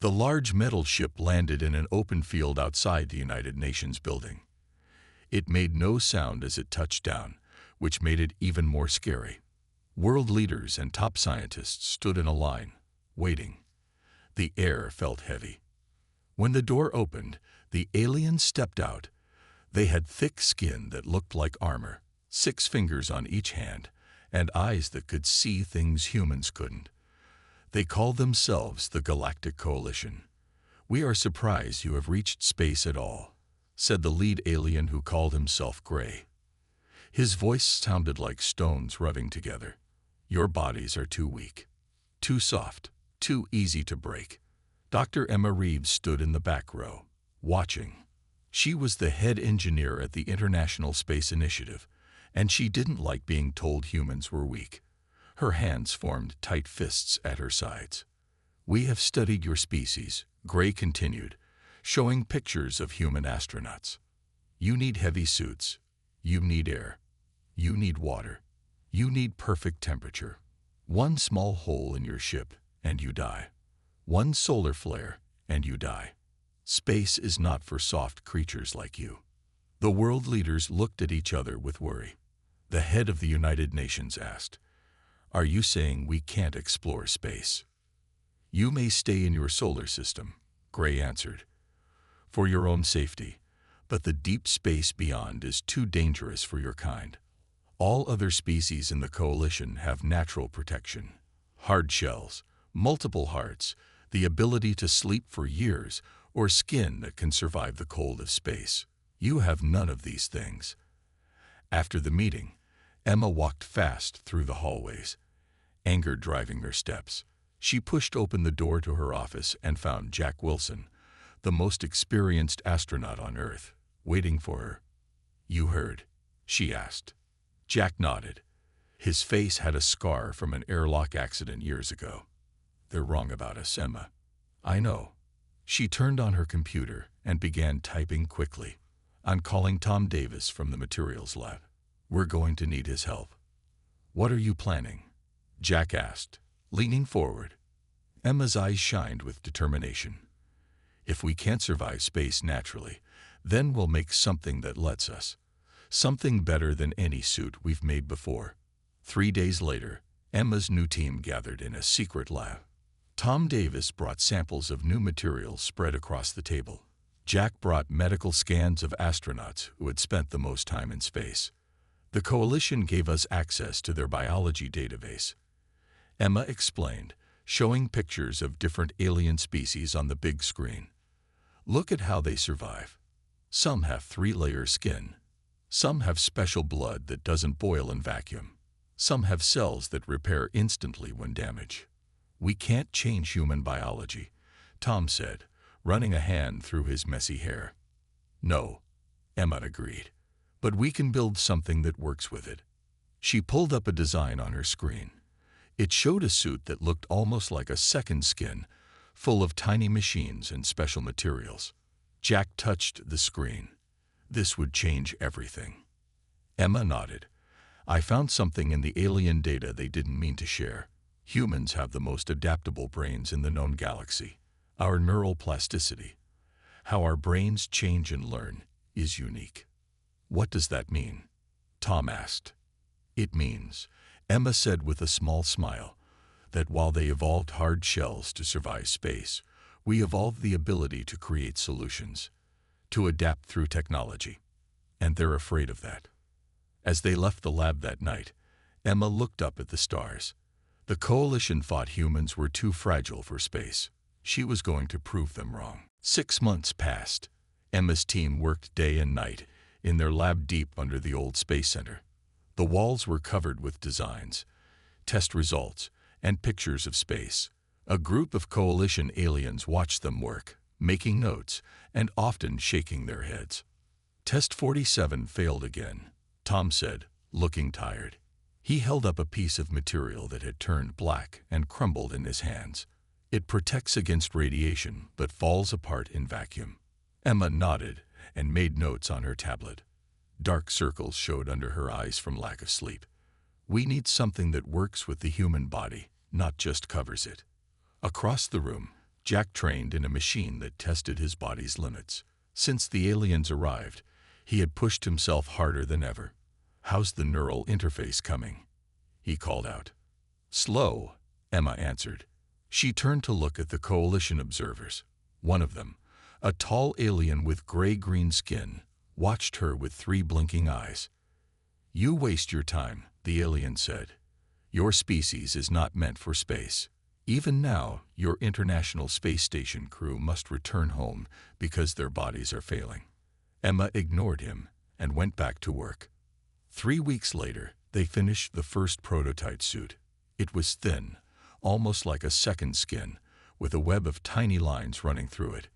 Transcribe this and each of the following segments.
The large metal ship landed in an open field outside the United Nations building. It made no sound as it touched down, which made it even more scary. World leaders and top scientists stood in a line, waiting. The air felt heavy. When the door opened, the aliens stepped out. They had thick skin that looked like armor, 6 fingers on each hand, and eyes that could see things humans couldn't. They called themselves the Galactic Coalition. "We are surprised you have reached space at all," said the lead alien, who called himself Gray. His voice sounded like stones rubbing together. "Your bodies are too weak, too soft, too easy to break." Dr. Emma Reeves stood in the back row, watching. She was the head engineer at the International Space Initiative, and she didn't like being told humans were weak. Her hands formed tight fists at her sides. "We have studied your species," Gray continued, showing pictures of human astronauts. "You need heavy suits. You need air. You need water. You need perfect temperature. One small hole in your ship, and you die. One solar flare, and you die. Space is not for soft creatures like you." The world leaders looked at each other with worry. The head of the United Nations asked, "Are you saying we can't explore space?" "You may stay in your solar system," Gray answered, "for your own safety, but the deep space beyond is too dangerous for your kind. All other species in the coalition have natural protection: hard shells, multiple hearts, the ability to sleep for years, or skin that can survive the cold of space. You have none of these things." After the meeting, Emma walked fast through the hallways, anger driving her steps. She pushed open the door to her office and found Jack Wilson, the most experienced astronaut on Earth, waiting for her. "You heard?" she asked. Jack nodded. His face had a scar from an airlock accident years ago. "They're wrong about us, Emma." "I know." She turned on her computer and began typing quickly. "I'm calling Tom Davis from the materials lab. We're going to need his help." "What are you planning?" Jack asked, leaning forward. Emma's eyes shined with determination. "If we can't survive space naturally, then we'll make something that lets us. Something better than any suit we've made before." 3 days later, Emma's new team gathered in a secret lab. Tom Davis brought samples of new materials spread across the table. Jack brought medical scans of astronauts who had spent the most time in space. The coalition gave us access to their biology database. Emma explained, showing pictures of different alien species on the big screen. "Look at how they survive. Some have 3-layer skin. Some have special blood that doesn't boil in vacuum. Some have cells that repair instantly when damaged." "We can't change human biology," Tom said, running a hand through his messy hair. "No," Emma agreed, "but we can build something that works with it." She pulled up a design on her screen. It showed a suit that looked almost like a second skin, full of tiny machines and special materials. Jack touched the screen. "This would change everything." Emma nodded. "I found something in the alien data they didn't mean to share. Humans have the most adaptable brains in the known galaxy. Our neural plasticity, how our brains change and learn, is unique." "What does that mean?" Tom asked. "It means," Emma said with a small smile, "that while they evolved hard shells to survive space, we evolved the ability to create solutions, to adapt through technology. And they're afraid of that." As they left the lab that night, Emma looked up at the stars. The coalition thought humans were too fragile for space. She was going to prove them wrong. 6 months passed. Emma's team worked day and night in their lab deep under the old space center. The walls were covered with designs, test results, and pictures of space. A group of coalition aliens watched them work, making notes and often shaking their heads. "Test 47 failed again," Tom said, looking tired. He held up a piece of material that had turned black and crumbled in his hands. "It protects against radiation, but falls apart in vacuum." Emma nodded and made notes on her tablet. Dark circles showed under her eyes from lack of sleep. "We need something that works with the human body, not just covers it." Across the room, Jack trained in a machine that tested his body's limits. Since the aliens arrived, he had pushed himself harder than ever. "How's the neural interface coming?" he called out. "Slow," Emma answered. She turned to look at the coalition observers. One of them, a tall alien with gray-green skin, watched her with 3 blinking eyes. "You waste your time," the alien said. "Your species is not meant for space. Even now, your International Space Station crew must return home because their bodies are failing." Emma ignored him and went back to work. 3 weeks later, they finished the first prototype suit. It was thin, almost like a second skin, with a web of tiny lines running through it.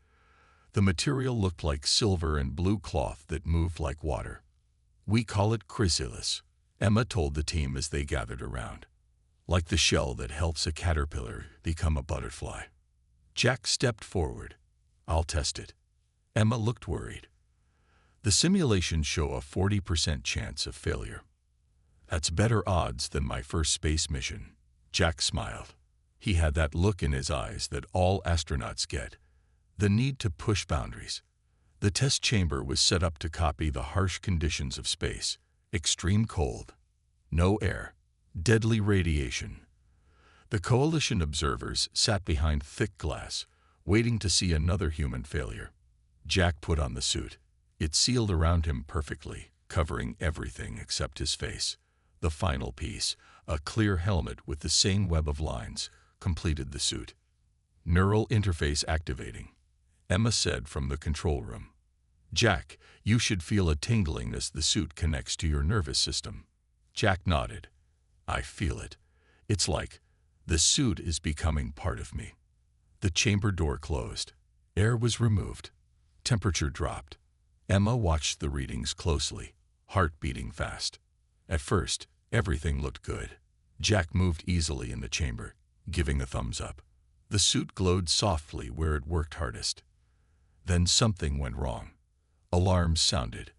The material looked like silver and blue cloth that moved like water. "We call it chrysalis," Emma told the team as they gathered around. "Like the shell that helps a caterpillar become a butterfly." Jack stepped forward. "I'll test it." Emma looked worried. "The simulations show a 40% chance of failure." "That's better odds than my first space mission." Jack smiled. He had that look in his eyes that all astronauts get, the need to push boundaries. The test chamber was set up to copy the harsh conditions of space: extreme cold, no air, deadly radiation. The coalition observers sat behind thick glass, waiting to see another human failure. Jack put on the suit. It sealed around him perfectly, covering everything except his face. The final piece, a clear helmet with the same web of lines, completed the suit. "Neural interface activating," Emma said from the control room. "Jack, you should feel a tingling as the suit connects to your nervous system." Jack nodded. "I feel it. It's like the suit is becoming part of me." The chamber door closed. Air was removed. Temperature dropped. Emma watched the readings closely, heart beating fast. At first, everything looked good. Jack moved easily in the chamber, giving a thumbs up. The suit glowed softly where it worked hardest. Then something went wrong. Alarms sounded.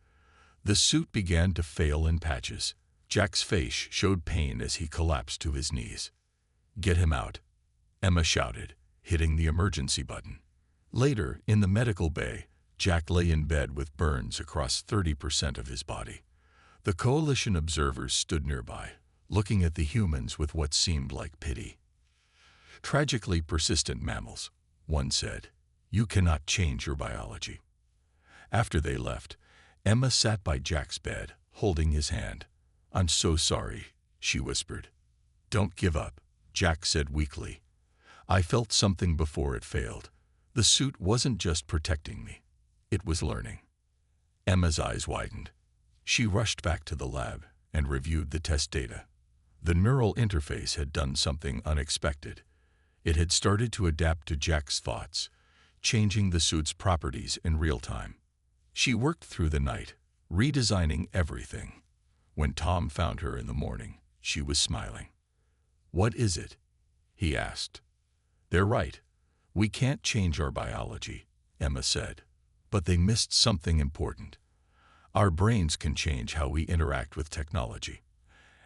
The suit began to fail in patches. Jack's face showed pain as he collapsed to his knees. "Get him out," Emma shouted, hitting the emergency button. Later, in the medical bay, Jack lay in bed with burns across 30% of his body. The coalition observers stood nearby, looking at the humans with what seemed like pity. "Tragically persistent mammals," one said. "You cannot change your biology." After they left, Emma sat by Jack's bed, holding his hand. "I'm so sorry," she whispered. "Don't give up," Jack said weakly. "I felt something before it failed. The suit wasn't just protecting me. It was learning." Emma's eyes widened. She rushed back to the lab and reviewed the test data. The neural interface had done something unexpected. It had started to adapt to Jack's thoughts, changing the suit's properties in real time. She worked through the night, redesigning everything. When Tom found her in the morning, she was smiling. "What is it?" he asked. "They're right. We can't change our biology," Emma said. "But they missed something important. Our brains can change how we interact with technology.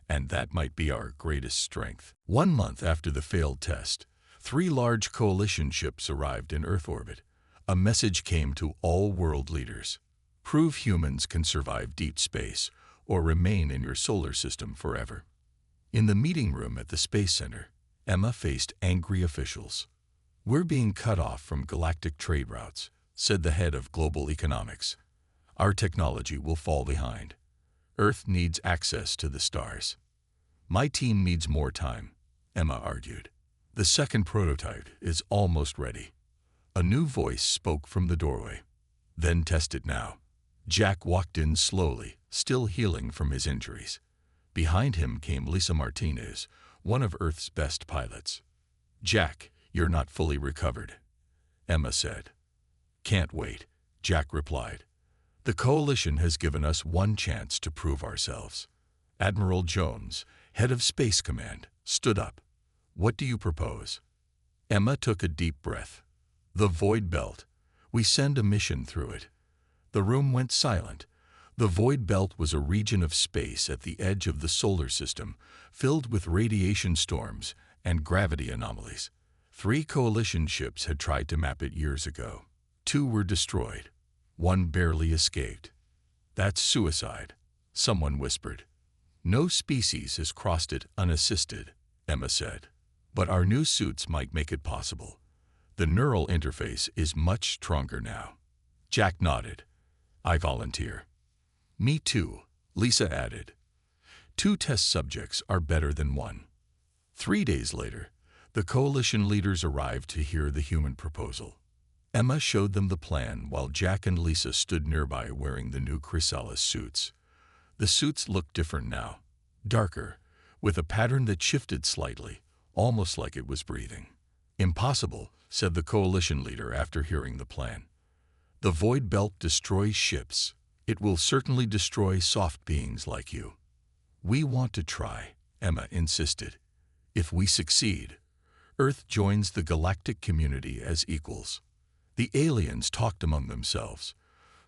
And that might be our greatest strength." 1 month after the failed test, 3 large coalition ships arrived in Earth orbit. A message came to all world leaders: prove humans can survive deep space or remain in your solar system forever. In the meeting room at the Space Center, Emma faced angry officials. "We're being cut off from galactic trade routes," said the head of global economics. "Our technology will fall behind. Earth needs access to the stars." "My team needs more time," Emma argued. "The second prototype is almost ready." A new voice spoke from the doorway. "Then test it now." Jack walked in slowly, still healing from his injuries. Behind him came Lisa Martinez, one of Earth's best pilots. "Jack, you're not fully recovered," Emma said. "Can't wait," Jack replied. "The coalition has given us one chance to prove ourselves." Admiral Jones, head of Space Command, stood up. "What do you propose?" Emma took a deep breath. "The Void Belt. We send a mission through it." The room went silent. The Void Belt was a region of space at the edge of the solar system, filled with radiation storms and gravity anomalies. 3 coalition ships had tried to map it years ago. 2 were destroyed. 1 barely escaped. That's suicide, someone whispered. No species has crossed it unassisted, Emma said. But our new suits might make it possible. The neural interface is much stronger now. Jack nodded. I volunteer. Me too, Lisa added. 2 test subjects are better than 1. 3 days later, the coalition leaders arrived to hear the human proposal. Emma showed them the plan while Jack and Lisa stood nearby wearing the new chrysalis suits. The suits looked different now, darker, with a pattern that shifted slightly, almost like it was breathing. Impossible, said the coalition leader after hearing the plan. The void belt destroys ships. It will certainly destroy soft beings like you. We want to try, Emma insisted. If we succeed, Earth joins the galactic community as equals. The aliens talked among themselves.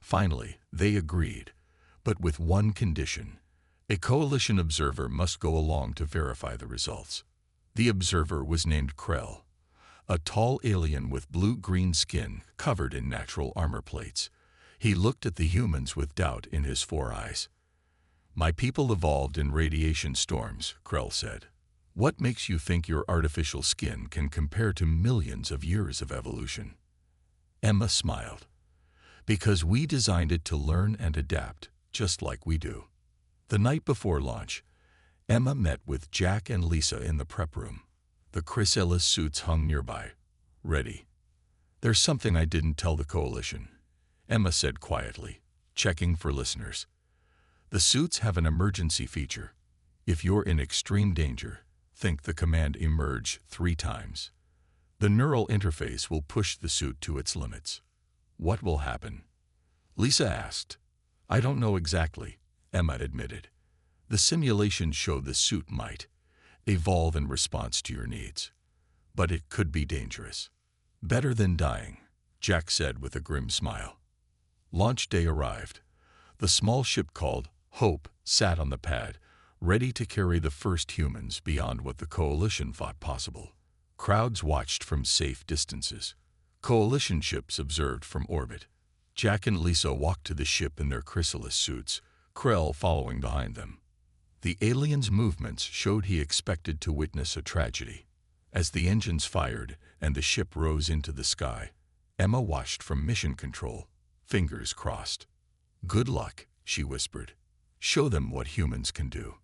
Finally, they agreed, but with one condition. A coalition observer must go along to verify the results. The observer was named Krell, a tall alien with blue-green skin covered in natural armor plates. He looked at the humans with doubt in his 4 eyes. My people evolved in radiation storms, Krell said. What makes you think your artificial skin can compare to millions of years of evolution? Emma smiled. Because we designed it to learn and adapt, just like we do. The night before launch, Emma met with Jack and Lisa in the prep room. The chrysalis suits hung nearby, ready. There's something I didn't tell the coalition, Emma said quietly, checking for listeners. The suits have an emergency feature. If you're in extreme danger, think the command emerge 3 times. The neural interface will push the suit to its limits. What will happen? Lisa asked. I don't know exactly, Emma admitted. The simulation showed the suit might evolve in response to your needs. But it could be dangerous. Better than dying, Jack said with a grim smile. Launch day arrived. The small ship called Hope sat on the pad, ready to carry the first humans beyond what the coalition thought possible. Crowds watched from safe distances. Coalition ships observed from orbit. Jack and Lisa walked to the ship in their chrysalis suits, Krell following behind them. The alien's movements showed he expected to witness a tragedy. As the engines fired and the ship rose into the sky, Emma watched from mission control, fingers crossed. Good luck, she whispered. Show them what humans can do.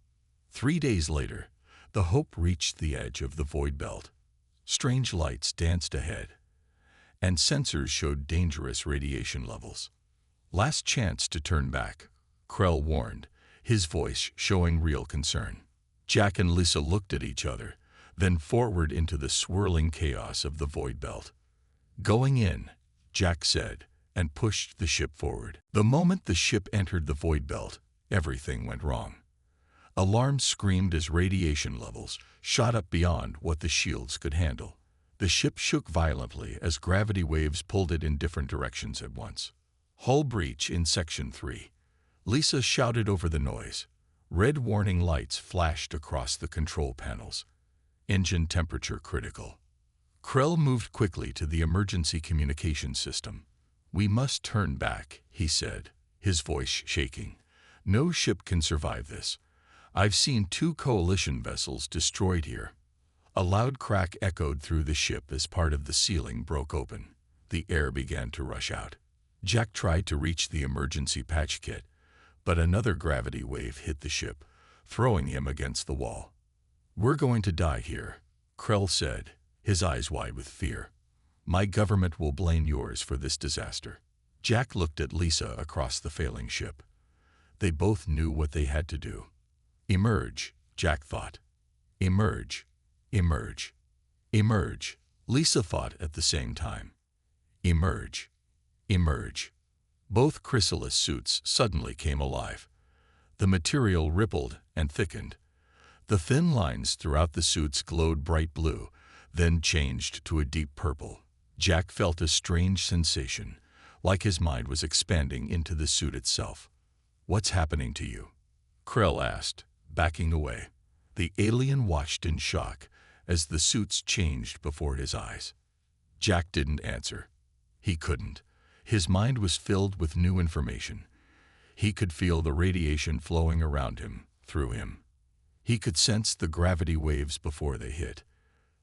3 days later, the Hope reached the edge of the void belt. Strange lights danced ahead, and sensors showed dangerous radiation levels. Last chance to turn back, Krell warned, his voice showing real concern. Jack and Lisa looked at each other, then forward into the swirling chaos of the void belt. Going in, Jack said, and pushed the ship forward. The moment the ship entered the void belt, everything went wrong. Alarms screamed as radiation levels shot up beyond what the shields could handle. The ship shook violently as gravity waves pulled it in different directions at once. Hull breach in Section 3. Lisa shouted over the noise. Red warning lights flashed across the control panels. Engine temperature critical. Krell moved quickly to the emergency communication system. We must turn back, he said, his voice shaking. No ship can survive this. I've seen 2 coalition vessels destroyed here. A loud crack echoed through the ship as part of the ceiling broke open. The air began to rush out. Jack tried to reach the emergency patch kit, but another gravity wave hit the ship, throwing him against the wall. We're going to die here, Krell said, his eyes wide with fear. My government will blame yours for this disaster. Jack looked at Lisa across the failing ship. They both knew what they had to do. Emerge, Jack thought. Emerge, emerge, emerge, Lisa thought at the same time. Emerge, emerge. Both chrysalis suits suddenly came alive. The material rippled and thickened. The thin lines throughout the suits glowed bright blue, then changed to a deep purple. Jack felt a strange sensation, like his mind was expanding into the suit itself. What's happening to you? Krell asked, backing away. The alien watched in shock as the suits changed before his eyes. Jack didn't answer. He couldn't. His mind was filled with new information. He could feel the radiation flowing around him, through him. He could sense the gravity waves before they hit.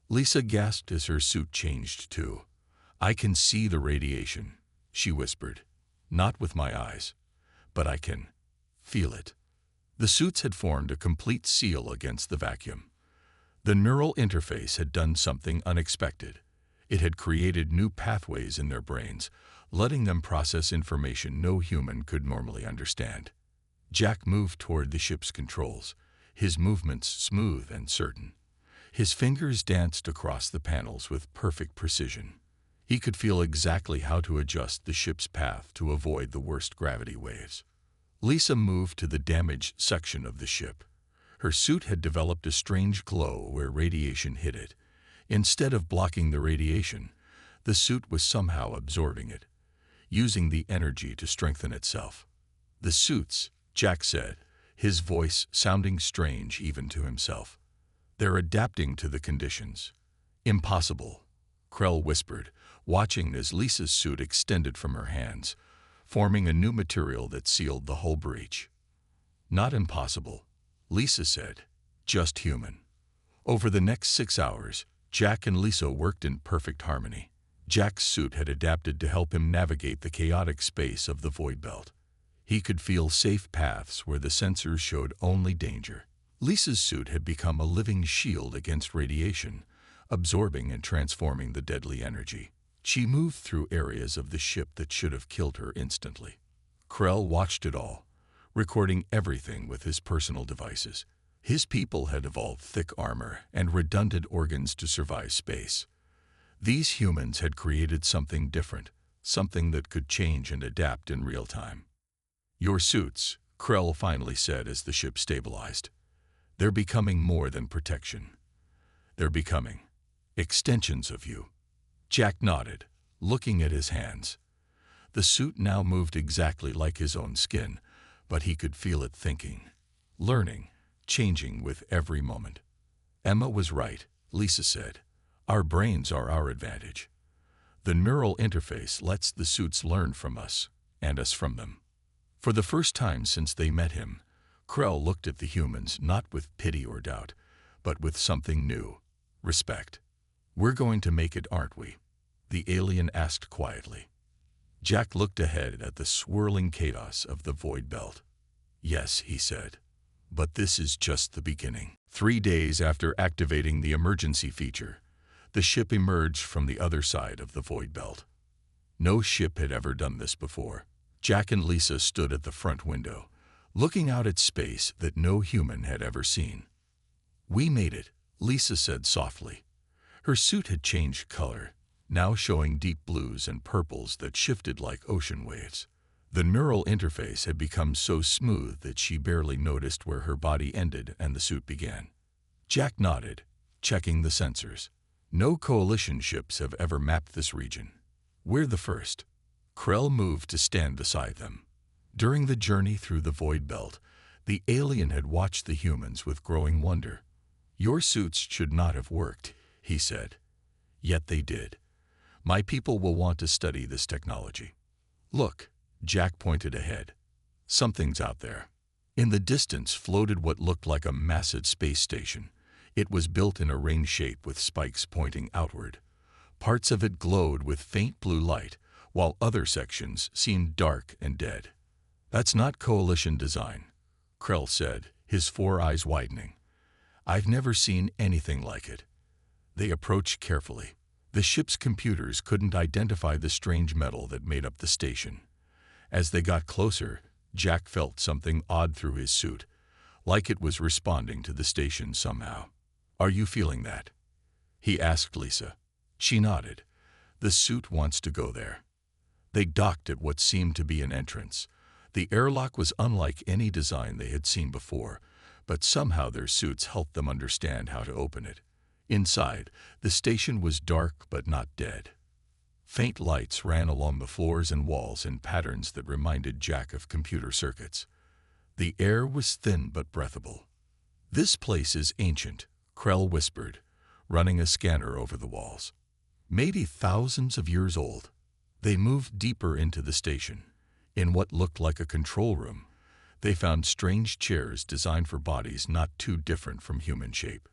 Lisa gasped as her suit changed too. "I can see the radiation," she whispered. "Not with my eyes, but I can feel it." The suits had formed a complete seal against the vacuum. The neural interface had done something unexpected. It had created new pathways in their brains, letting them process information no human could normally understand. Jack moved toward the ship's controls, his movements smooth and certain. His fingers danced across the panels with perfect precision. He could feel exactly how to adjust the ship's path to avoid the worst gravity waves. Lisa moved to the damaged section of the ship. Her suit had developed a strange glow where radiation hit it. Instead of blocking the radiation, the suit was somehow absorbing it, using the energy to strengthen itself. "The suits," Jack said, his voice sounding strange even to himself. "They're adapting to the conditions." "Impossible," Krell whispered, watching as Lisa's suit extended from her hands, forming a new material that sealed the whole breach. "Not impossible," Lisa said, "just human." Over the next 6 hours, Jack and Lisa worked in perfect harmony. Jack's suit had adapted to help him navigate the chaotic space of the void belt. He could feel safe paths where the sensors showed only danger. Lisa's suit had become a living shield against radiation, absorbing and transforming the deadly energy. She moved through areas of the ship that should have killed her instantly. Krell watched it all, recording everything with his personal devices. His people had evolved thick armor and redundant organs to survive space. These humans had created something different, something that could change and adapt in real time. "Your suits," Krell finally said as the ship stabilized. "They're becoming more than protection. They're becoming extensions of you." Jack nodded, looking at his hands. The suit now moved exactly like his own skin, but he could feel it thinking, learning, changing with every moment. "Emma was right," Lisa said. "Our brains are our advantage. The neural interface lets the suits learn from us, and us from them." For the first time since they met him, Krell looked at the humans not with pity or doubt, but with something new, respect. "We're going to make it, aren't we?" the alien asked quietly. Jack looked ahead at the swirling chaos of the void belt. "Yes," he said, "but this is just the beginning." 3 days after activating the emergency feature, the ship emerged from the other side of the void belt. No ship had ever done this before. Jack and Lisa stood at the front window, looking out at space that no human had ever seen. "We made it," Lisa said softly. Her suit had changed color, now showing deep blues and purples that shifted like ocean waves. The neural interface had become so smooth that she barely noticed where her body ended and the suit began. Jack nodded, checking the sensors. "No coalition ships have ever mapped this region. We're the first." Krell moved to stand beside them. During the journey through the void belt, the alien had watched the humans with growing wonder. "Your suits should not have worked," he said. "Yet they did. My people will want to study this technology." "Look," Jack pointed ahead. "Something's out there." In the distance floated what looked like a massive space station. It was built in a ring shape with spikes pointing outward. Parts of it glowed with faint blue light, while other sections seemed dark and dead. "That's not coalition design," Krell said, his 4 eyes widening. "I've never seen anything like it." They approached carefully. The ship's computers couldn't identify the strange metal that made up the station. As they got closer, Jack felt something odd through his suit, like it was responding to the station somehow. "Are you feeling that?" he asked Lisa. She nodded. "The suit wants to go there." They docked at what seemed to be an entrance. The airlock was unlike any design they had seen before, but somehow their suits helped them understand how to open it. Inside, the station was dark but not dead. Faint lights ran along the floors and walls in patterns that reminded Jack of computer circuits. The air was thin but breathable. "This place is ancient," Krell whispered, running a scanner over the walls. Maybe thousands of years old. They moved deeper into the station. In what looked like a control room, they found strange chairs designed for bodies not too different from human shape.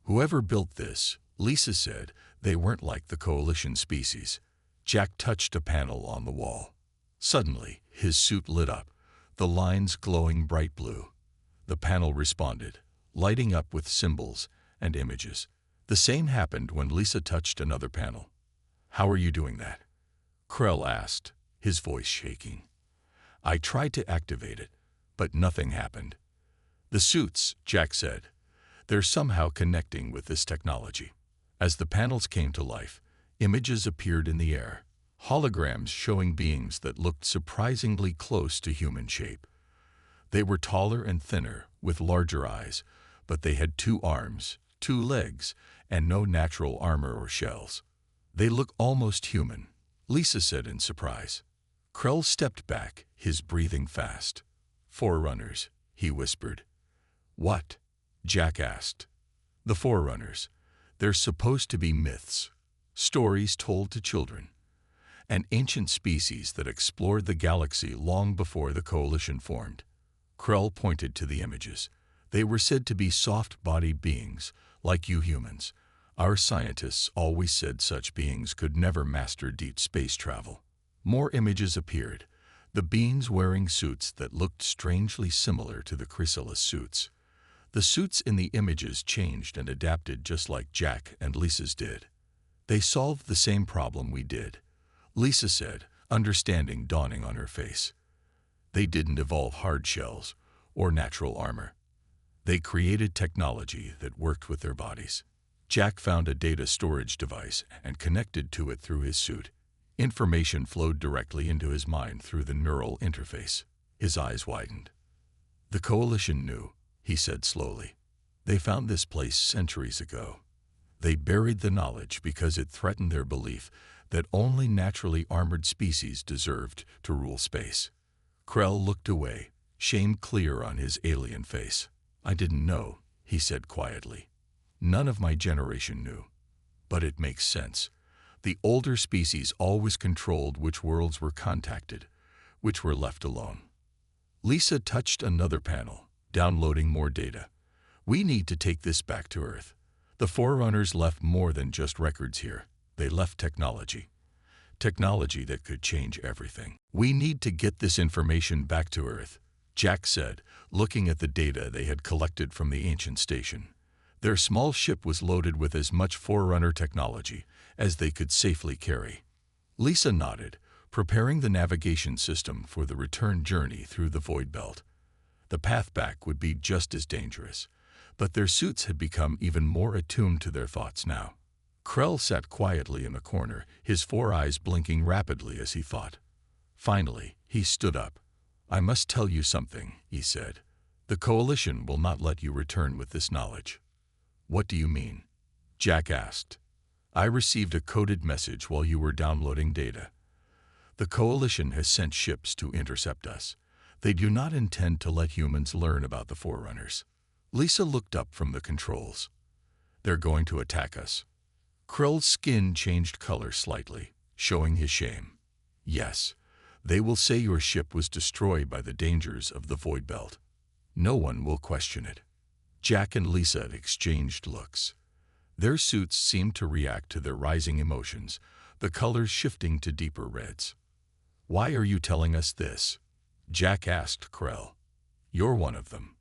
Whoever built this, Lisa said, they weren't like the Coalition species. Jack touched a panel on the wall. Suddenly, his suit lit up, the lines glowing bright blue. The panel responded, lighting up with symbols and images. The same happened when Lisa touched another panel. "How are you doing that?" Krell asked, his voice shaking. "I tried to activate it, but nothing happened." "The suits," Jack said. "They're somehow connecting with this technology." As the panels came to life, images appeared in the air, holograms showing beings that looked surprisingly close to human shape. They were taller and thinner, with larger eyes, but they had 2 arms, 2 legs, and no natural armor or shells. "They look almost human," Lisa said in surprise. Krell stepped back, his breathing fast. "Forerunners," he whispered. "What?" Jack asked. "The Forerunners. They're supposed to be myths, stories told to children. An ancient species that explored the galaxy long before the Coalition formed." Krell pointed to the images. "They were said to be soft-bodied beings, like you humans. Our scientists always said such beings could never master deep space travel." More images appeared, the beings wearing suits that looked strangely similar to the chrysalis suits. The suits in the images changed and adapted just like Jack and Lisa's did. "They solved the same problem we did," Lisa said, understanding dawning on her face. "They didn't evolve hard shells or natural armor. They created technology that worked with their bodies." Jack found a data storage device and connected to it through his suit. Information flowed directly into his mind through the neural interface. His eyes widened. "The Coalition knew," he said slowly. "They found this place centuries ago. They buried the knowledge because it threatened their belief that only naturally armored species deserved to rule space." Krell looked away, shame clear on his alien face. "I didn't know," he said quietly. "None of my generation knew. But it makes sense. The older species always controlled which worlds were contacted, which were left alone." Lisa touched another panel, downloading more data. "We need to take this back to Earth. The Forerunners left more than just records here. They left technology. Technology that could change everything. We need to get this information back to Earth," Jack said, looking at the data they had collected from the ancient station. Their small ship was loaded with as much Forerunner technology as they could safely carry. Lisa nodded, preparing the navigation system for the return journey through the void belt. The path back would be just as dangerous, but their suits had become even more attuned to their thoughts now. Krell sat quietly in a corner, his 4 eyes blinking rapidly as he thought. Finally, he stood up. "I must tell you something," he said. "The Coalition will not let you return with this knowledge." "What do you mean?" Jack asked. "I received a coded message while you were downloading data. The Coalition has sent ships to intercept us. They do not intend to let humans learn about the Forerunners." Lisa looked up from the controls. "They're going to attack us." Krell's skin changed color slightly, showing his shame. "Yes, they will say your ship was destroyed by the dangers of the void belt. No one will question it." Jack and Lisa exchanged looks. Their suits seemed to react to their rising emotions, the colors shifting to deeper reds. "Why are you telling us this?" Jack asked Krell. "You're one of them."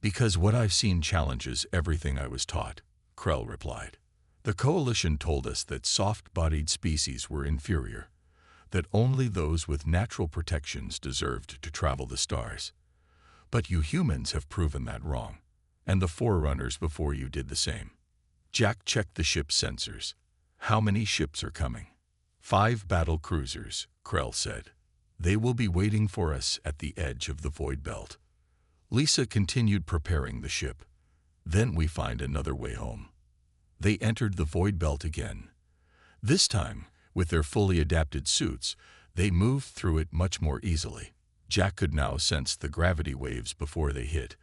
"Because what I've seen challenges everything I was taught," Krell replied. "The Coalition told us that soft-bodied species were inferior, that only those with natural protections deserved to travel the stars. But you humans have proven that wrong, and the Forerunners before you did the same." Jack checked the ship's sensors. "How many ships are coming?" 5 battle cruisers, Krell said. "They will be waiting for us at the edge of the void belt." Lisa continued preparing the ship. "Then we find another way home." They entered the void belt again. This time, with their fully adapted suits, they moved through it much more easily. Jack could now sense the gravity waves before they hit,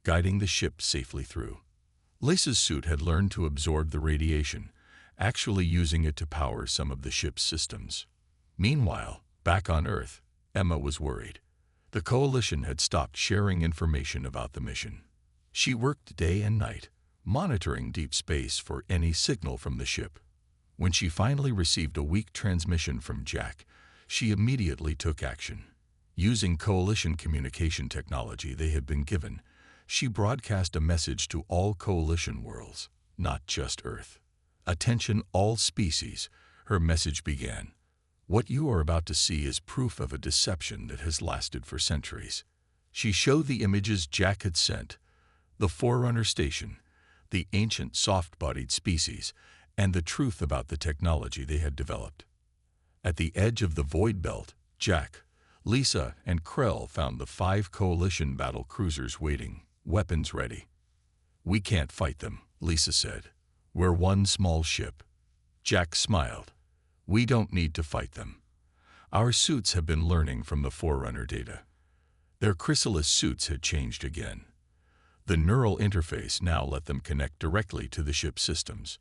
guiding the ship safely through. Lisa's suit had learned to absorb the radiation, actually using it to power some of the ship's systems. Meanwhile, back on Earth, Emma was worried. The Coalition had stopped sharing information about the mission. She worked day and night, monitoring deep space for any signal from the ship. When she finally received a weak transmission from Jack, she immediately took action. Using Coalition communication technology they had been given, she broadcast a message to all Coalition worlds, not just Earth. "Attention all species," her message began. "What you are about to see is proof of a deception that has lasted for centuries." She showed the images Jack had sent, the Forerunner station, the ancient soft-bodied species, and the truth about the technology they had developed. At the edge of the void belt, Jack, Lisa, and Krell found the 5 Coalition battle cruisers waiting, weapons ready. "We can't fight them," Lisa said. "We're one small ship." Jack smiled. "We don't need to fight them. Our suits have been learning from the Forerunner data." Their chrysalis suits had changed again. The neural interface now let them connect directly to the ship's systems.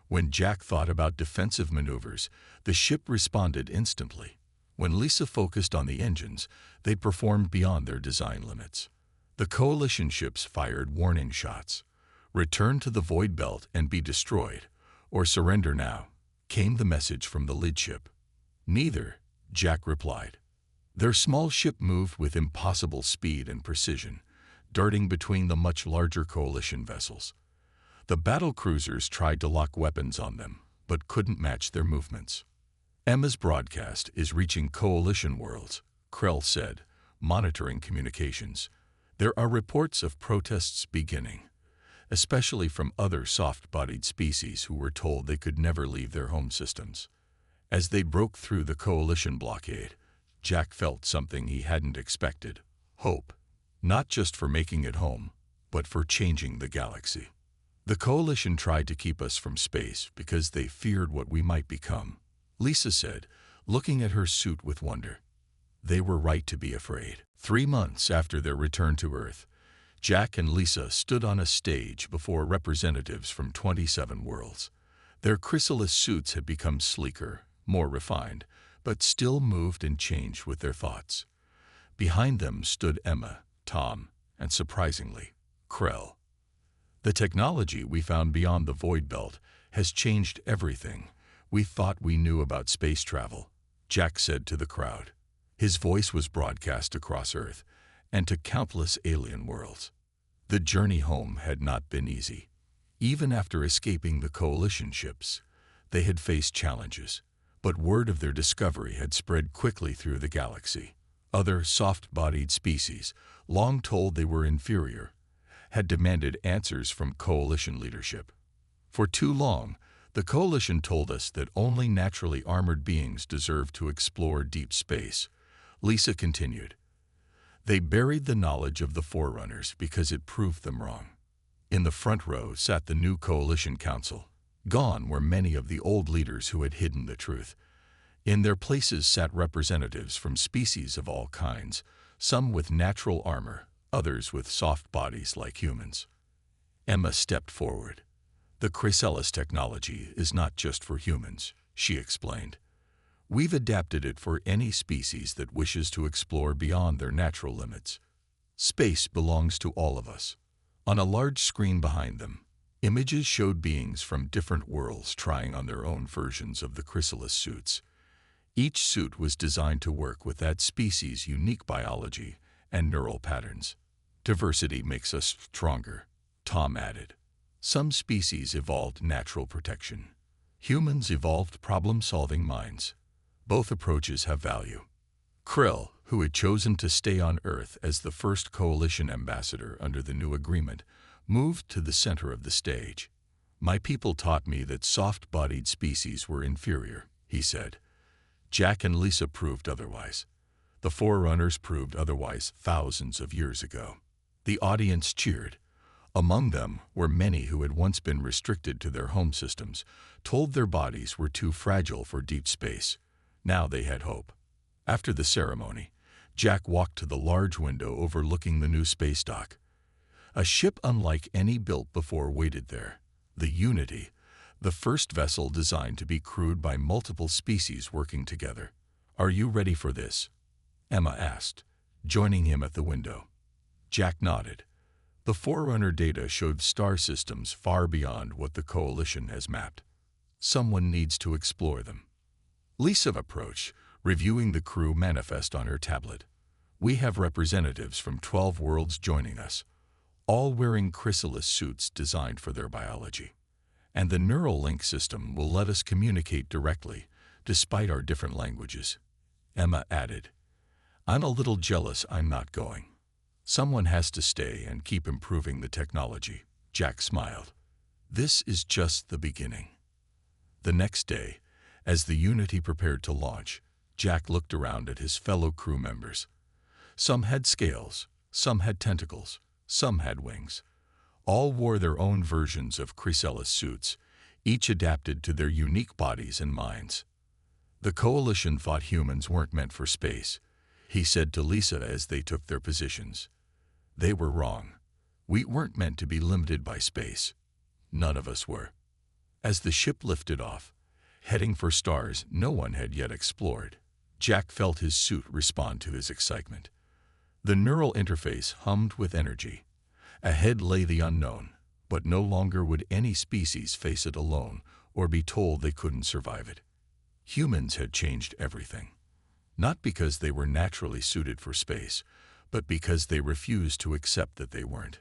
When Jack thought about defensive maneuvers, the ship responded instantly. When Lisa focused on the engines, they performed beyond their design limits. The Coalition ships fired warning shots. "Return to the void belt and be destroyed, or surrender now," came the message from the lead ship. "Neither," Jack replied. Their small ship moved with impossible speed and precision, darting between the much larger Coalition vessels. The battle cruisers tried to lock weapons on them, but couldn't match their movements. "Emma's broadcast is reaching Coalition worlds," Krell said, monitoring communications. "There are reports of protests beginning, especially from other soft-bodied species who were told they could never leave their home systems." As they broke through the Coalition blockade, Jack felt something he hadn't expected: hope. Not just for making it home, but for changing the galaxy. "The Coalition tried to keep us from space because they feared what we might become," Lisa said, looking at her suit with wonder. They were right to be afraid. 3 months after their return to Earth, Jack and Lisa stood on a stage before representatives from 27 worlds. Their chrysalis suits had become sleeker, more refined, but still moved and changed with their thoughts. Behind them stood Emma, Tom, and surprisingly, Krell. "The technology we found beyond the void belt has changed everything we thought we knew about space travel," Jack said to the crowd. His voice was broadcast across Earth and to countless alien worlds. The journey home had not been easy. Even after escaping the Coalition ships, they had faced challenges, but word of their discovery had spread quickly through the galaxy. Other soft-bodied species, long told they were inferior, had demanded answers from Coalition leadership. "For too long, the Coalition told us that only naturally armored beings deserve to explore deep space," Lisa continued. "They buried the knowledge of the Forerunners because it proved them wrong." In the front row sat the new Coalition Council. Gone were many of the old leaders who had hidden the truth. In their places sat representatives from species of all kinds, some with natural armor, others with soft bodies like humans. Emma stepped forward. "The chrysalis technology is not just for humans," she explained. "We've adapted it for any species that wishes to explore beyond their natural limits. Space belongs to all of us." On a large screen behind them, images showed beings from different worlds trying on their own versions of the chrysalis suits. Each suit was designed to work with that species' unique biology and neural patterns. "Diversity makes us stronger," Tom added. "Some species evolved natural protection. Humans evolved problem-solving minds. Both approaches have value." Krell, who had chosen to stay on Earth as the first Coalition ambassador under the new agreement, moved to the center of the stage. "My people taught me that soft-bodied species were inferior," he said. Jack and Lisa proved otherwise. The Forerunners proved otherwise thousands of years ago. The audience cheered. Among them were many who had once been restricted to their home systems, told their bodies were too fragile for deep space. Now they had hope. After the ceremony, Jack walked to the large window overlooking the new space dock. A ship unlike any built before waited there. The Unity, the first vessel designed to be crewed by multiple species working together. "Are you ready for this?" Emma asked, joining him at the window. Jack nodded. The Forerunner data showed star systems far beyond what the Coalition has mapped. Someone needs to explore them. Lisa approached, reviewing the crew manifest on her tablet. "We have representatives from 12 worlds joining us, all wearing chrysalis suits designed for their biology. And the neural link system will let us communicate directly, despite our different languages." Emma added, "I'm a little jealous I'm not going." "Someone has to stay and keep improving the technology." Jack smiled. "This is just the beginning." The next day, as the Unity prepared to launch, Jack looked around at his fellow crew members. Some had scales, some had tentacles, some had wings. All wore their own versions of chrysalis suits, each adapted to their unique bodies and minds. "The Coalition thought humans weren't meant for space," he said to Lisa as they took their positions. "They were wrong. We weren't meant to be limited by space. None of us were." As the ship lifted off, heading for stars no one had yet explored, Jack felt his suit respond to his excitement. The neural interface hummed with energy. Ahead lay the unknown, but no longer would any species face it alone or be told they couldn't survive it. Humans had changed everything. Not because they were naturally suited for space, but because they refused to accept that they weren't.